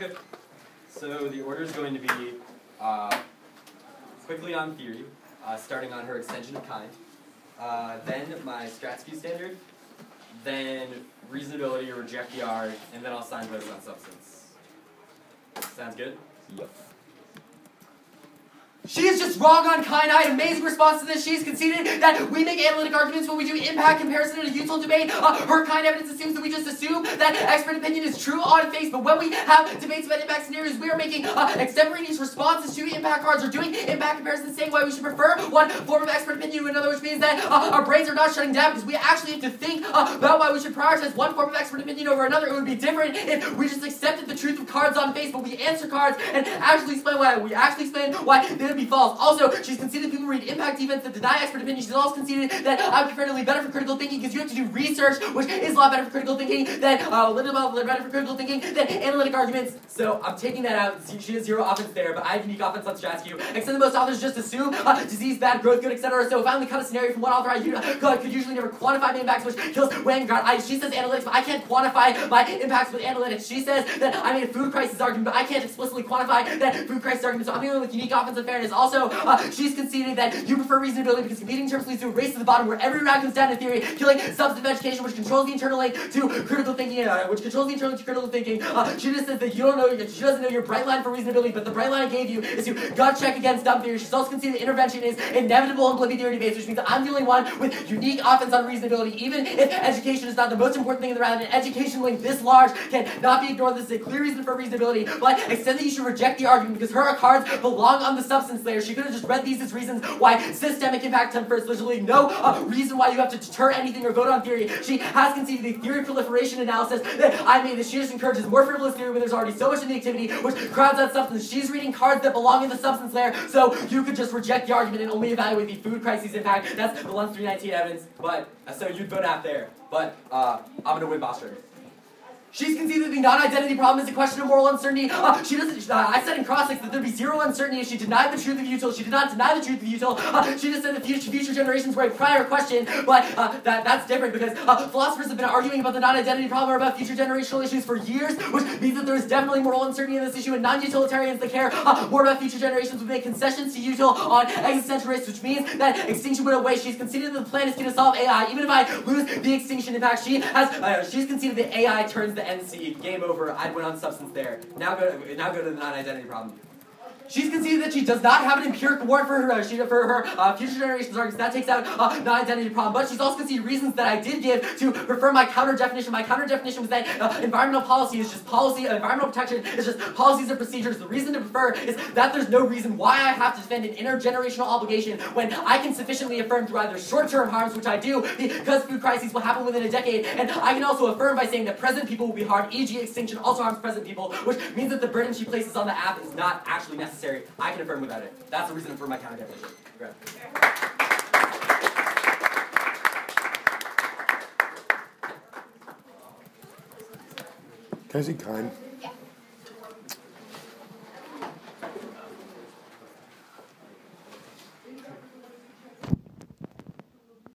Okay. So the order is going to be quickly on theory, starting on her extension of kind, then my strats view standard, then reasonability or reject the R, and then I'll sign votes on substance. Sounds good? Yep. She is just wrong on kind. I had amazing response to this. She's conceded that we make analytic arguments when we do impact comparison in a useful debate. Her kind evidence assumes that we just assume that expert opinion is true on face, but when we have debates about impact scenarios, we are making extemporaneous responses to impact cards or doing impact comparison, saying why we should prefer one form of expert opinion to another, which means that our brains are not shutting down because we actually have to think about why we should prioritize one form of expert opinion over another. It would be different if we just accepted the truth of cards on face, but we answer cards and actually explain why they would be false. Also, she's conceded people read impact events that deny expert opinion. She's also conceded that I'm comparatively better for critical thinking because you have to do research, which is a lot better for critical thinking than analytic arguments. So I'm taking that out. She has 0 offense there, but I have unique offense on StratsQ. Except that most authors just assume disease, bad, growth, good, etc. So if I only cut a scenario from one author, I could usually never quantify my impacts, which kills Wang Guard. She says analytics, but I can't quantify my impacts with analytics. She says that I made a food crisis argument, but I can't explicitly quantify that food crisis argument. So I'm dealing with unique offense and fairness. Also, she's conceded that you prefer reasonability because competing terms leads to a race to the bottom where every round comes down to theory, killing substantive education, which controls the internal link to critical thinking, She just says that she doesn't know your bright line for reasonability, but the bright line I gave you is to gut check against dumb theory. She's also conceded that intervention is inevitable in Blimpy theory debates, which means that I'm the only one with unique offense on reasonability, even if education is not the most important thing in the round. An education link this large cannot be ignored. This is a clear reason for reasonability, but extend that you should reject the argument because her cards belong on the substance layer. She could have just read these as reasons why systemic impact comes first. There's literally no reason why you have to deter anything or vote on theory. She has conceded the theory proliferation analysis that I made, that she just encourages more frivolous theory when there's already so much in the activity, which crowds out substance. She's reading cards that belong in the substance layer, so you could just reject the argument and only evaluate the food crisis impact. That's the Lens 319 evidence, but so you'd vote out there. But I'm going to win boss turn. She's conceded that the non-identity problem is a question of moral uncertainty. I said in cross-ex that there'd be 0 uncertainty if she denied the truth of util. She did not deny the truth of util. She just said that future generations were a prior question, but that's different because philosophers have been arguing about the non-identity problem or about future generational issues for years, which means that there's definitely moral uncertainty in this issue, and non-utilitarians that care more about future generations would make concessions to util on existential risks, which means that extinction went away. She's conceded that the plan is going to solve AI. Even if I lose the extinction impact, she's conceded that AI turns the NC. Game over. I'd win on substance there. Now go to the non-identity problem. She's conceded that she does not have an empiric award for her future generations arguments. That takes out non-identity problem. But she's also conceded reasons that I did give to prefer my counter definition. My counter definition was that environmental policy is just policy. Environmental protection is just policies and procedures. The reason to prefer is that there's no reason why I have to defend an intergenerational obligation when I can sufficiently affirm through either short-term harms, which I do, because food crises will happen within a decade, and I can also affirm by saying that present people will be harmed, e.g. extinction also harms present people, which means that the burden she places on the app is not actually necessary. I can affirm without it. That's the reason for my counter definition. Can I see kind?